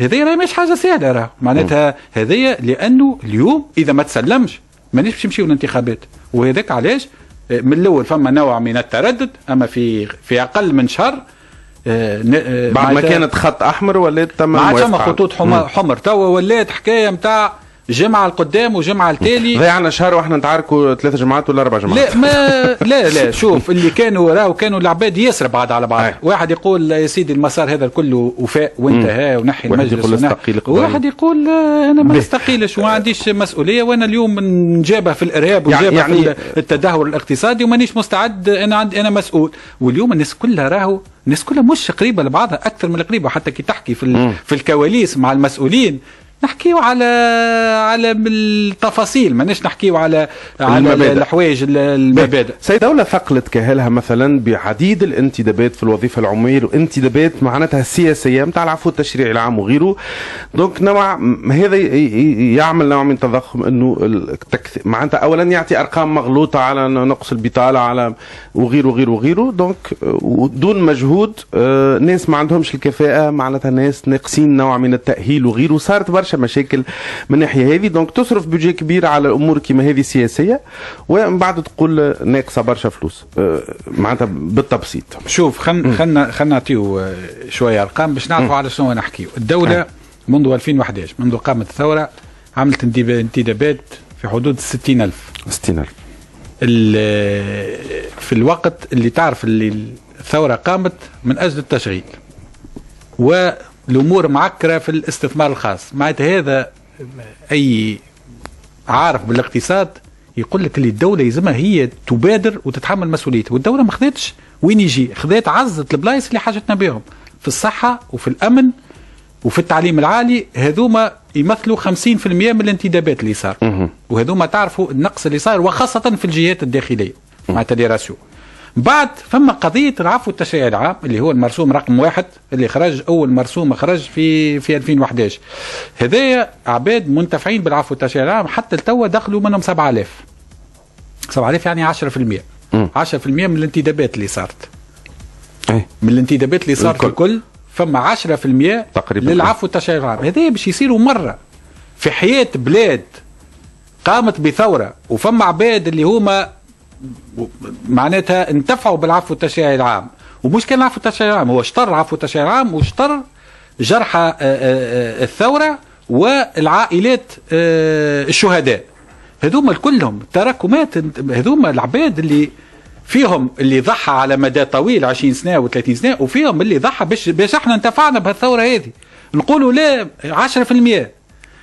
هذه مش حاجه سهله راه معناتها هذه، لانه اليوم اذا ما تسلمش مانيش باش نمشيو للانتخابات. وهذاك علاش من الاول فما نوع من التردد، اما في اقل من شهر بعد ما كانت خط احمر ولات تم ما عادش خطوط حمر. توا ولات حكايه نتاع جمعه القدام وجمعه التالي. ضيعنا شهر واحنا نتعاركوا 3 جمعات ولا 4 جمعات. لا شوف اللي كانوا العباد ياسر بعض على بعض. واحد يقول يا سيدي المسار هذا كله وفاء وانت ونحي المجلس، وواحد يقول انا ما نستقيلش وما عنديش مسؤوليه، وانا اليوم نجابه في الارهاب ونجابه يعني في التدهور الاقتصادي ومانيش مستعد، انا مسؤول. واليوم الناس كلها الناس كلها مش قريبه لبعضها اكثر من القريبه. حتى كي تحكي في الكواليس مع المسؤولين نحكيو على التفاصيل، ماناش نحكيو على الحوايج المبادئ. سيد دولة ثقلت كاهلها مثلا بعديد الانتدابات في الوظيفه العموميه وانتدابات معناتها السياسيه نتاع العفو التشريعي العام وغيره. دونك نوع هذا يعمل نوع من تضخم، انه معناتها اولا يعطي ارقام مغلوطه على نقص البطاله على وغيره. دونك دون مجهود، ناس ما عندهمش الكفاءه، معناتها ناس ناقصين نوع من التاهيل وغيره. صارت برشا مشاكل من الناحيه هذه. دونك تصرف بيجي كبير على الامور كيما هذه السياسيه، ومن بعد تقول ناقصه برشا فلوس معناتها بالتبسيط. شوف خلنا نعطيو شويه ارقام باش نعرفوا على شنو نحكيو. الدوله منذ 2011 منذ قامت الثوره عملت انتدابات في حدود 60,000. في الوقت اللي تعرف اللي الثوره قامت من اجل التشغيل والامور معكره في الاستثمار الخاص. معناتها هذا اي عارف بالاقتصاد يقول لك اللي الدوله يلزمها هي تبادر وتتحمل مسؤوليتها، والدوله ما خذتش وين يجي، خذت عزت البلايص اللي حاجتنا بهم في الصحه وفي الامن وفي التعليم العالي. هذوما يمثلوا 50% من الانتدابات اللي صار، وهذوما تعرفوا النقص اللي صار وخاصه في الجهات الداخليه معناتها لي راسيو. بعد فما قضيه العفو التشريعي العام اللي هو المرسوم رقم 1 اللي خرج، اول مرسوم خرج في 2011. هذايا عباد منتفعين بالعفو التشريعي العام حتى التوا دخلوا منهم 7000 يعني 10%. 10% من الانتدابات اللي صارت، من الانتدابات اللي صارت الكل فما 10% تقريبا للعفو التشريعي العام. هذايا باش يصيروا مره في حياة بلاد قامت بثورة وفما عباد اللي هما معناتها انتفعوا بالعفو التشريعي العام، ومش كان العفو التشريعي العام، هو اشتر العفو التشريعي العام واشتر جرحى الثورة والعائلات الشهداء. هذوما كلهم تراكمات، هذوما العباد اللي فيهم اللي ضحى على مدى طويل 20 سنة و30 سنة، وفيهم اللي ضحى باش احنا انتفعنا بهالثورة هذه. نقولوا لا 10%.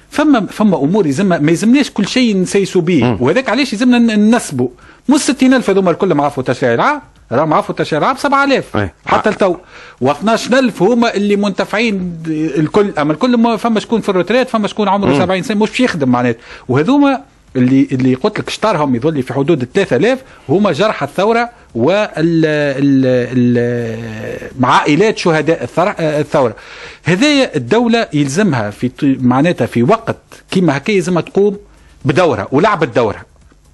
فما امور ما يلزمناش كل شيء نسيسوا به، وهذاك علاش يلزمنا ننسبوا. مو 60,000 هذوما الكل معفو التشريعي العام، راهم معفو التشريعي العام 7,000 حتى التو، و12,000 هما اللي منتفعين الكل. اما الكل فما شكون في الروتريت، فما شكون عمره 70 سنه مش باش يخدم معناتها، وهذوما اللي قلت لك اشترهم يظل في حدود 3,000 هما جرحى الثوره عائلات شهداء الثوره. هذايا الدوله يلزمها في معناتها في وقت كيما هكا يلزمها تقوم بدورها ولعبت دورها.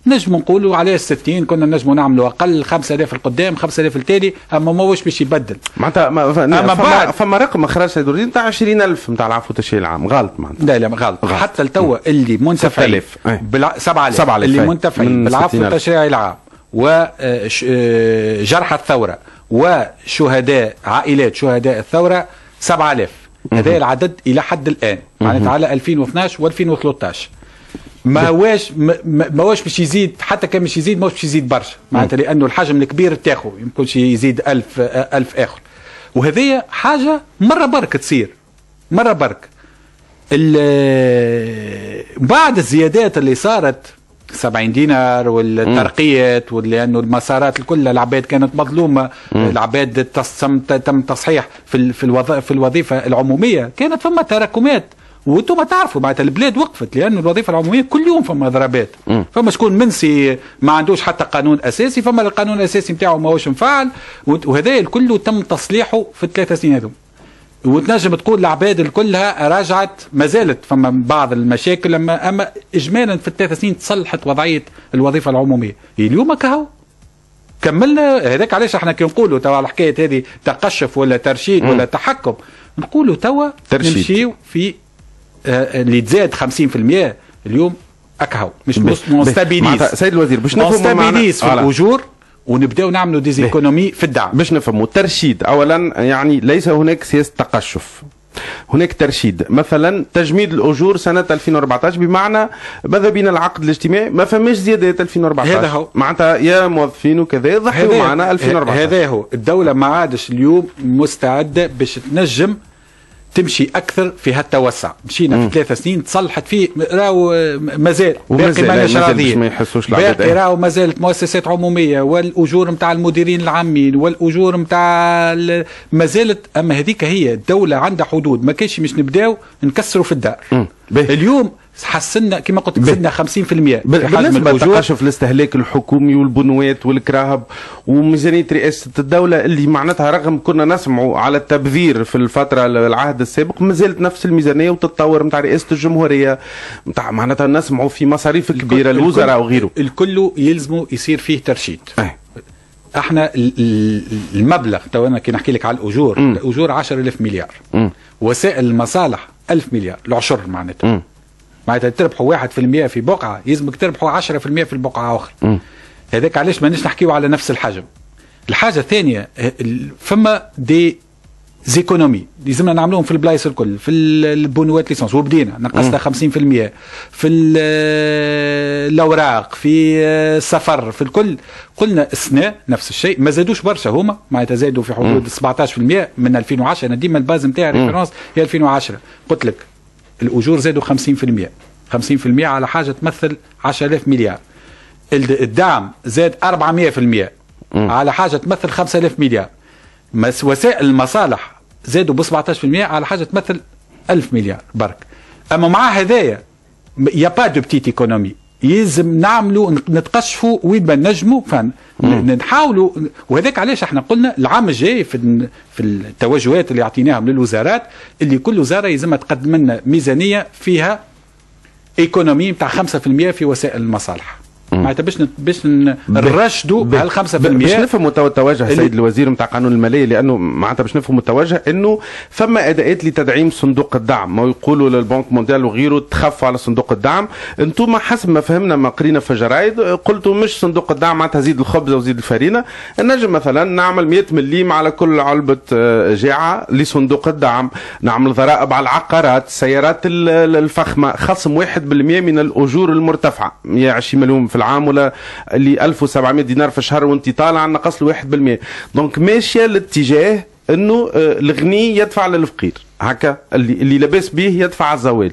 نجم نقولوا عليه 60 كنا نجموا نعملوا اقل 5,000 القدام 5,000 التالي، اما ما هوش باش يبدل معناتها. فما رقم خرج سيد الدين نتاع 20,000 نتاع العفو التشريعي العام، غلط معناتها. لا غلط. حتى التوا اللي منتفعين 7,000 اللي منتفعين بالعفو التشريعي العام وجرحى الثوره وشهداء عائلات شهداء الثوره 7,000. هذا العدد الى حد الان معناتها على 2012 و2013. ما هواش باش يزيد، حتى كان باش يزيد ماهوش باش يزيد برشا معناتها، لانه الحجم الكبير تاخو يمكنش يزيد 1000 اخر. وهذه حاجه مره برك تصير مره برك. بعد الزيادات اللي صارت 70 دينار والترقيات، ولانه المسارات الكل العباد كانت مظلومه، العباد تم تصحيح في الوظيفه العموميه، كانت فما تراكمات. وانتم تعرفوا معناتها البلاد وقفت لانه الوظيفه العموميه كل يوم فما ضربات. فما شكون منسي ما عندوش حتى قانون اساسي، فما القانون الاساسي نتاعو ماهوش مفعل، وهذا الكل تم تصليحه في ال3 سنين هذوم. وتنجم تقول العباد كلها رجعت، ما زالت فما بعض المشاكل، اما اجمالا في ال3 سنين تصلحت وضعيه الوظيفه العموميه. اليوم كهو كملنا. هذاك علاش احنا كي نقولوا توا الحكايه هذه تقشف ولا ترشيد ولا تحكم، نقولوا توا نمشيو في اللي تزاد 50% اليوم اكهو مش مستبيديز. سيد الوزير باش نفهموا مستبيديز في الاجور ونبداو نعملوا ديزيكونومي في الدعم. باش نفهموا ترشيد، اولا يعني ليس هناك سياسه تقشف، هناك ترشيد. مثلا تجميد الاجور سنه 2014 بمعنى ماذا بين العقد الاجتماعي ما فماش زيادات 2014. هذا هو معناتها يا موظفين وكذا ضحيوا معنا 2014. هذا هو الدوله ما عادش اليوم مستعده باش تنجم تمشي اكثر في هالتوسع. مشينا في 3 سنين تصلحت فيه، راهو مازال باقي ماناش راضيين، ما يحسوش باقي راهو مازالت مؤسسات عموميه والاجور نتاع المديرين العامين والاجور نتاع مازالت. اما هذيك هي الدوله عندها حدود، ما كاينش باش نبداو نكسروا في الدار. اليوم حسنا كما قلت زدنا 50% بالنسبه لتقشف الاستهلاك الحكومي والبنوات والكراهب وميزانيه رئاسه الدوله اللي معناتها رغم كنا نسمعوا على التبذير في الفتره العهد السابق، ما زالت نفس الميزانيه وتتطور نتاع رئاسه الجمهوريه، نتاع معناتها نسمعوا في مصاريف كبيره الوزراء وغيره. الكل يلزموا يصير فيه ترشيد. احنا المبلغ تو انا كي نحكي لك على الاجور، الاجور 10,000 مليار، وسائل المصالح 1000 مليار، العشر معناتها تربحوا 1% في بقعه، يلزمك تربحوا 10% في البقعه اخرى. هذاك علاش مانيش نحكيو على نفس الحجم. الحاجه الثانيه فما دي زيكونومي لازمنا نعملوهم في البلايص الكل، في البنوات ليسونس وبدينا نقصنا 50%، في الاوراق، في السفر، في الكل. قلنا السنه نفس الشيء، ما زادوش برشا هما معناتها زادوا في حدود 17% من 2010. انا ديما الباز نتاعي ريفيرونس هي 2010. قلت لك الاجور زادوا 50%، 50% على حاجه تمثل 10,000 مليار. الدعم زاد 400% على حاجه تمثل 5,000 مليار. وسائل المصالح زادوا ب 17% على حاجه تمثل 1000 مليار برك. اما مع هذايا يا با دو بتيت ايكونومي، يلزم نعملوا نتقشفوا وين ما نجموا، نحاولوا. وهذاك علاش احنا قلنا العام الجاي في التوجهات اللي اعطيناهم للوزارات، اللي كل وزاره يلزمها تقدم لنا ميزانيه فيها ايكونومي نتاع 5% في وسائل المصالح. معناتها باش نرشدوا هال 5%. باش نفهموا التوجه السيد الوزير نتاع قانون الماليه، لانه معناتها باش نفهموا التوجه انه فما اداءات لتدعيم صندوق الدعم، ما يقولوا للبنك مونديال وغيره تخفوا على صندوق الدعم. انتم حسب ما فهمنا ما قرينا في الجرايد قلتوا مش صندوق الدعم معناتها زيد الخبز وزيد الفرينه، النجم مثلا نعمل 100 مليم على كل علبه جاعه لصندوق الدعم، نعمل ضرائب على العقارات، السيارات الفخمه، خصم 1% من الاجور المرتفعه، 120 مليون في العام ولا اللي 1700 دينار في الشهر وانت طالع نقص له 1%. دونك ماشيه الاتجاه انه الغني يدفع للفقير، هكا اللي لاباس به يدفع على الزوالي.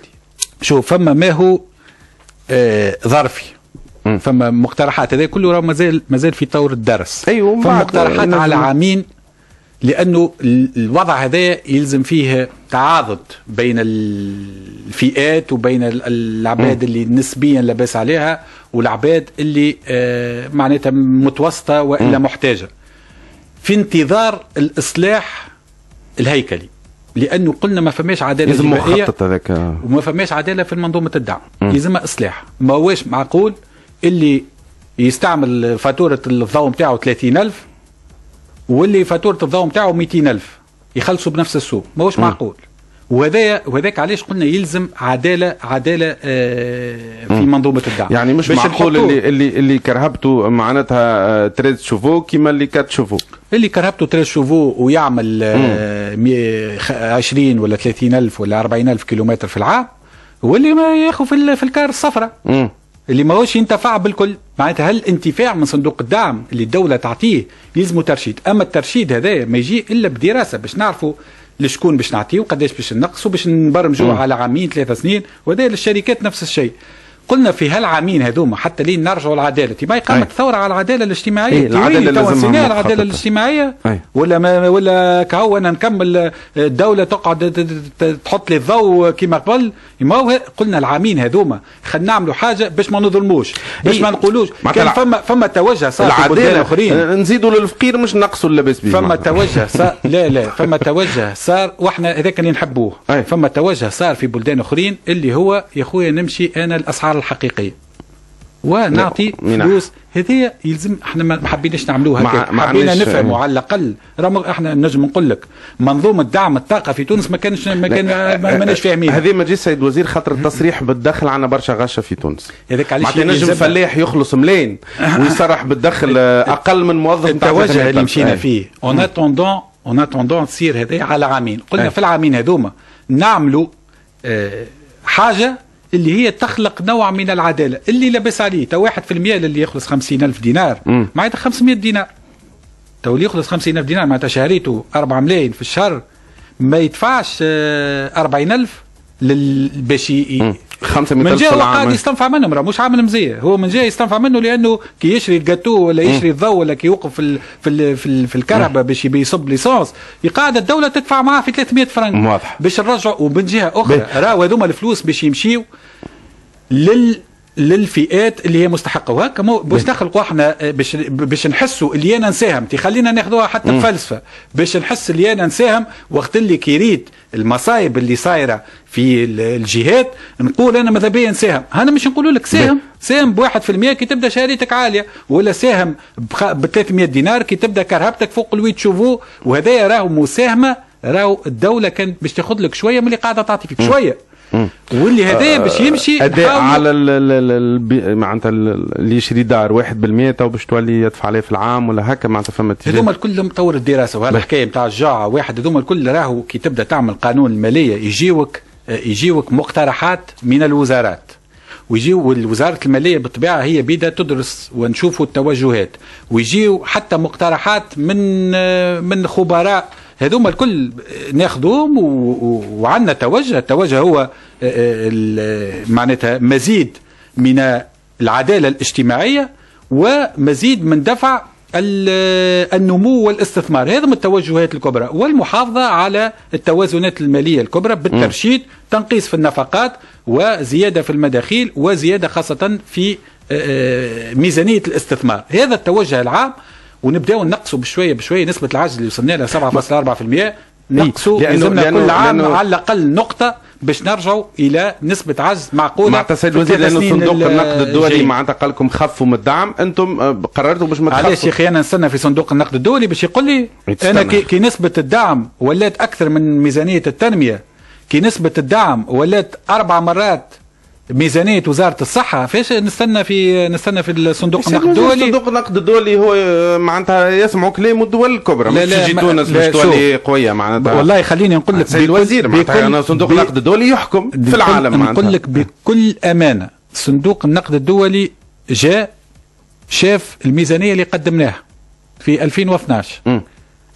شوف فما ما هو ظرفي، فما مقترحات هذا كله راه مازال في طور الدرس. ايوه فما مقترحات على عامين، لانه الوضع هذا يلزم فيه تعاضد بين الفئات وبين العباد اللي نسبيا لاباس عليها والعباد اللي معناتها متوسطه والا محتاجه، في انتظار الاصلاح الهيكلي، لانه قلنا ما فماش عداله جماعيه وما فماش عداله في منظومه الدعم. يلزمها اصلاح. ما هوش معقول اللي يستعمل فاتوره الضوء نتاعو 30,000 واللي فاتوره الضوء نتاعو 200,000 يخلصوا بنفس السوق، ما هوش معقول. وهذاك علاش قلنا يلزم عداله في منظومه الدعم. يعني مش معقول اللي كرهبته معناتها 13 شوفو كيما اللي 4 شوفو، اللي كرهبته 13 شوفو ويعمل 20 ولا 30,000 ولا 40,000 كيلومتر في العام، واللي ما ياخذ في الكار الصفراء اللي ما هوش ينتفع بالكل. معناتها هل الانتفاع من صندوق الدعم اللي الدوله تعطيه يلزمه ترشيد، اما الترشيد هذا ما يجي الا بدراسه باش نعرفوا لشكون باش نعطيه وقداش باش نقصوا باش نبرمجوه على عامين 3 سنين، وهذا للشركات نفس الشيء. قلنا في هالعامين هذوما حتى لين نرجعوا للعداله، ما قامت ثوره على العداله الاجتماعيه. العداله الاجتماعيه ولا كهو انا نكمل الدوله تقعد تحط لي الضوء كما قبل. ما هو قلنا العامين هذوما خلينا نعملوا حاجه باش ما نظلموش، باش ما نقولوش كان فما توجه صار في بلدان اخرين نزيدوا للفقير مش نقصوا اللباس به. فما توجه صار لا فما توجه صار واحنا هذاك اللي نحبوه. فما توجه صار في بلدان اخرين اللي هو يا خويا نمشي انا الاسعار الحقيقيه ونعطي فلوس. هذه يلزم احنا ما حبيناش نعملوها، حبينا نفهموا على الاقل. احنا نجم نقول لك منظومه دعم الطاقه في تونس ما كانش فاهمين. هذه ما جيش سيد وزير خاطر التصريح بالدخل عندنا برشا غشه في تونس. هذاك علاش نجم فلاح يخلص ملين ويصرح بالدخل اقل من موظف. التوجه اللي مشينا فيه اون اتوندون تصير هذه على عامين. قلنا في العامين هذوما نعملوا حاجه اللي هي تخلق نوع من العداله. اللي لبس عليه تو 1% اللي يخلص 50,000 دينار معناتها 500 دينار. تو اللي يخلص 50,000 دينار معناتها شهريته 4 ملايين في الشهر، ما يدفعش 40,000 باش 500,000 من جهه هو قاعد يستنفع منهم، راه مش عامل مزيه. هو من جهه يستنفع منه لانه كي يشري الجاتو ولا يشري الضوء ولا كي يوقف في الكهرباء باش يصب ليسونس يقعد الدوله تدفع معاه في 300 فرنك باش نرجعوا. ومن جهه اخرى راهو هذوما الفلوس باش يمشيوا للفئات اللي هي مستحقه. وهكا باش نخلقوا احنا باش نحسوا اللي انا نساهم خلينا ناخذوها حتى بفلسفه، باش نحس اللي انا نساهم وقت اللي كيريد المصايب اللي صايره في الجهات نقول انا ماذا بيا نساهم. انا مش نقولوا لك ساهم ب1% كي تبدا شهريتك عاليه، ولا ساهم ب 300 دينار كي تبدا كرهبتك فوق الويت شوفو. وهذا راهو مساهمه، راهو الدوله كانت باش تاخذ لك شويه من اللي قاعده تعطي فيك شويه، واللي هذايا باش يمشي اداء على معناتها اللي يشري دار 1% تو باش تولي يدفع عليه في العام ولا هكا. معناتها فما هذوما الكل مطور الدراسه وهالحكايه نتاع الجاعه واحد. هذوما الكل راهو كي تبدا تعمل قانون الماليه يجيوك مقترحات من الوزارات، ويجيو وزاره الماليه بالطبيعه هي بدها تدرس ونشوفوا التوجهات، ويجيو حتى مقترحات من خبراء. هذوما الكل ناخذهم وعندنا التوجه هو معناتها مزيد من العداله الاجتماعيه ومزيد من دفع النمو والاستثمار. هذا من التوجهات الكبرى، والمحافظه على التوازنات الماليه الكبرى بالترشيد، تنقيص في النفقات وزياده في المداخيل وزياده خاصه في ميزانيه الاستثمار. هذا التوجه العام. ونبداو نقصوا بشويه نسبه العجز اللي وصلنا لها 7.4%. نقصوا لازمنا كل عام على الاقل نقطه باش نرجعوا الى نسبه عجز معقوله. معناتها سيد الوزير لانه صندوق النقد الدولي معناتها قال لكم خفوا من الدعم، انتم قررتوا باش ما تخفوا. علاش يا اخي انا نستنى في صندوق النقد الدولي باش يقول لي انا كي نسبه الدعم ولات اكثر من ميزانيه التنميه، كي نسبه الدعم ولات 4 مرات ميزانيه وزاره الصحه، فاش نستنى في الصندوق النقد الدولي؟ صندوق النقد الدولي هو معناتها يسمعوا كلام الدول الكبرى، مش تجي تونس باش تولي قويه معناتها. والله خليني نقول لك سيد الوزير معناتها انا صندوق النقد الدولي يحكم في العالم معناتها. نقول لك بكل امانه صندوق النقد الدولي جاء شاف الميزانيه اللي قدمناها في 2012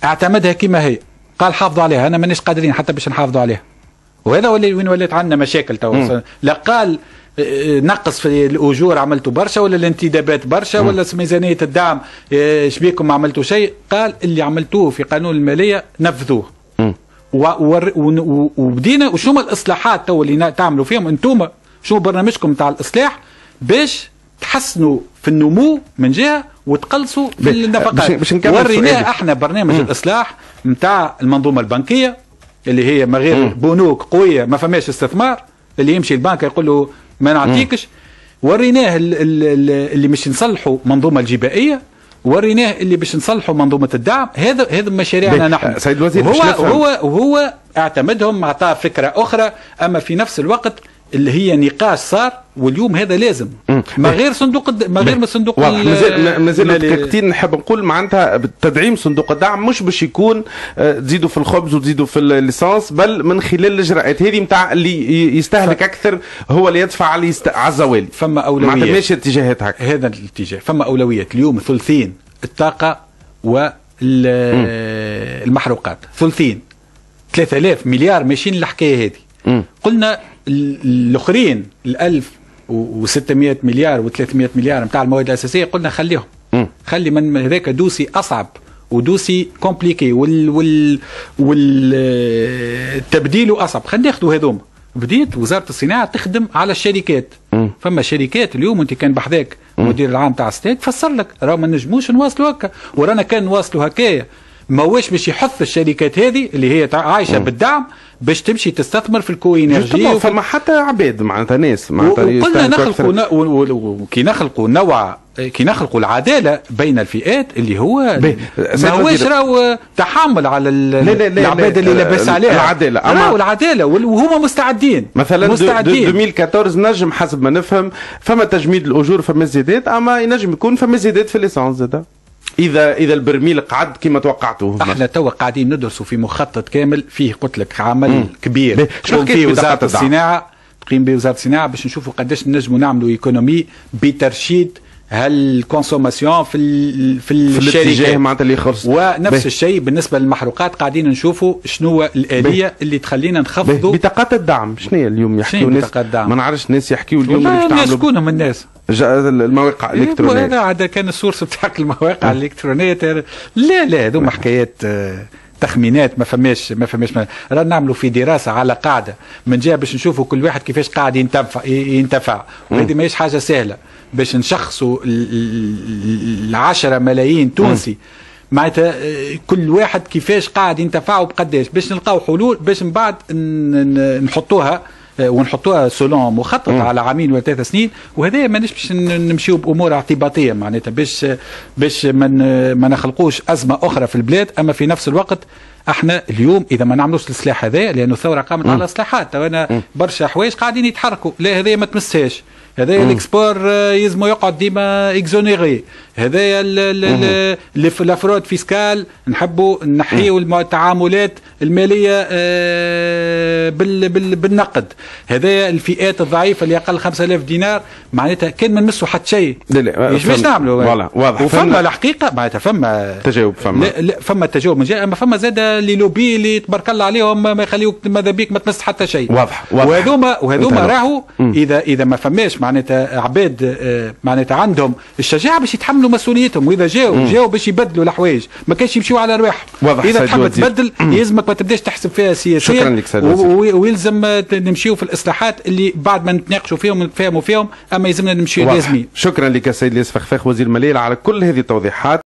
اعتمدها كما هي، قال حافظوا عليها، انا مانيش قادرين حتى باش نحافظوا عليها، وهذا وين ولات عندنا مشاكل تو. لا قال نقص في الاجور عملتوا برشا، ولا الانتدابات برشا، ولا ميزانيه الدعم شبيكم ما عملتوا شيء، قال اللي عملتوه في قانون الماليه نفذوه. وبدينا وشنو الاصلاحات تو اللي تعملوا فيهم انتم، شنو برنامجكم تاع الاصلاح باش تحسنوا في النمو من جهه وتقلصوا في النفقات. وريناه احنا برنامج الاصلاح نتاع المنظومه البنكيه اللي هي ما غير بنوك قويه ما فماش استثمار، اللي يمشي البنك يقول له ما نعطيكش. وريناه اللي مش نصلحوا منظومه الجبائيه، وريناه اللي باش نصلحوا منظومه الدعم. هذا مشاريعنا نحن. سيد الوزير هو اعتمدهم، اعطاه فكره اخرى، اما في نفس الوقت اللي هي نقاش صار، واليوم هذا لازم ما غير صندوق ما غير من صندوق مازال دقيقتين نحب نقول معناتها تدعيم صندوق الدعم مش باش يكون تزيدوا في الخبز وتزيدوا في الليسانس، بل من خلال الاجراءات هذه نتاع اللي يستهلك اكثر هو اللي يدفع على الزوالي. فما اولويات معناتها ماشي اتجاهات هكا، هذا الاتجاه. فما اولويات اليوم ثلثين الطاقه والمحروقات، ثلثين 3000 مليار ماشيين الحكايه هذه. قلنا الاخرين 1600 مليار و300 مليار نتاع المواد الاساسيه قلنا خليهم، خلي من هذاك دوسي اصعب ودوسي كومبليكي والتبديل اصعب، خلينا ناخذوا هذوما. بديت وزاره الصناعه تخدم على الشركات. فما شركات اليوم انت كان بحذاك المدير العام تاع ستيك فسر لك راه ما نجموش نواصلوا هكا، ورانا كان نواصلوا هكايا ماهوش باش يحث الشركات هذه اللي هي عايشه بالدعم باش تمشي تستثمر في الكوينرجي. فما حتى عباد معناتها ناس معناتها قلنا كي نخلقوا العداله بين الفئات اللي هو ماهوش راهو تحمل على العباد اللي لاباس عليها العداله، راهو العداله وهما مستعدين. مثلا 2014 نجم حسب ما نفهم فما تجميد الاجور، فما زيادات، اما ينجم يكون فما زيادات في الليسانس زاده اذا البرميل قعد كما توقعتوه. احنا توا قاعدين ندرسوا في مخطط كامل فيه قلت لك عمل كبير تقوم فيه وزاره الصناعه، تقيم به وزاره الصناعه باش نشوفوا قداش نجموا نعملوا ايكونومي بترشيد هالكونسوماسيون في الشركات معناتها اللي يخلص. ونفس الشيء بالنسبه للمحروقات قاعدين نشوفوا شنو الاليه اللي تخلينا نخفضوا بطاقات الدعم. شنو هي اليوم يحكيوا الناس؟ ما نعرفش الناس يحكيوا اليوم اللي الناس شكونهم الناس المواقع الالكترونيه. هذا عاد كان السورس بتاعك المواقع الالكترونيه. لا هذوما حكايات تخمينات ما فماش رانا نعملوا في دراسه على قاعده من جهه باش نشوفوا كل واحد كيفاش قاعد ينتفع وهذه ماهيش حاجه سهله باش نشخصوا 10 ملايين تونسي معناتها كل واحد كيفاش قاعد ينتفعوا بقداش باش نلقاو حلول باش من بعد ونحطوها سولون مخطط على عامين ولا 3 سنين. وهذا مانيش باش نمشيو بامور اعتباطيه معناتها باش ما نخلقوش ازمه اخرى في البلاد. اما في نفس الوقت احنا اليوم اذا ما نعملوش الاصلاح هذا لانه الثوره قامت على اصلاحات وانا برشا حوايج قاعدين يتحركوا، لا هذا ما تمسهاش، هذايا الاكسبور يلزمو يقعد ديما اكزونيغي، هذايا لافرود فيسكال نحبوا نحيوا التعاملات الماليه بالنقد، هذايا الفئات الضعيفه اللي اقل 5000 دينار معناتها كان ما نمسوا حتى شيء. ايش باش نعملوا؟ وفما الحقيقه معناتها فما تجاوب، فما تجاوب من جهه، اما فما زاد لي لوبي اللي تبارك الله عليهم ما يخليوك ماذا بيك ما تمس حتى شيء. واضح. وهذوما راهو اذا ما فماش معناتها عباد معناتها عندهم الشجاعه باش يتحملوا مسؤوليتهم، واذا جاوا باش يبدلوا الحوايج ما كانش يمشيوا على رواحهم. اذا تحب تبدل يلزمك ما تبداش تحسب فيها سياسيا، ويلزم نمشيو في الاصلاحات اللي بعد ما نتناقشوا فيهم ونتفاهموا فيهم، اما يلزمنا نمشيو لازمين. شكرا لك سيد الياس فخفاخ وزير الماليه على كل هذه التوضيحات.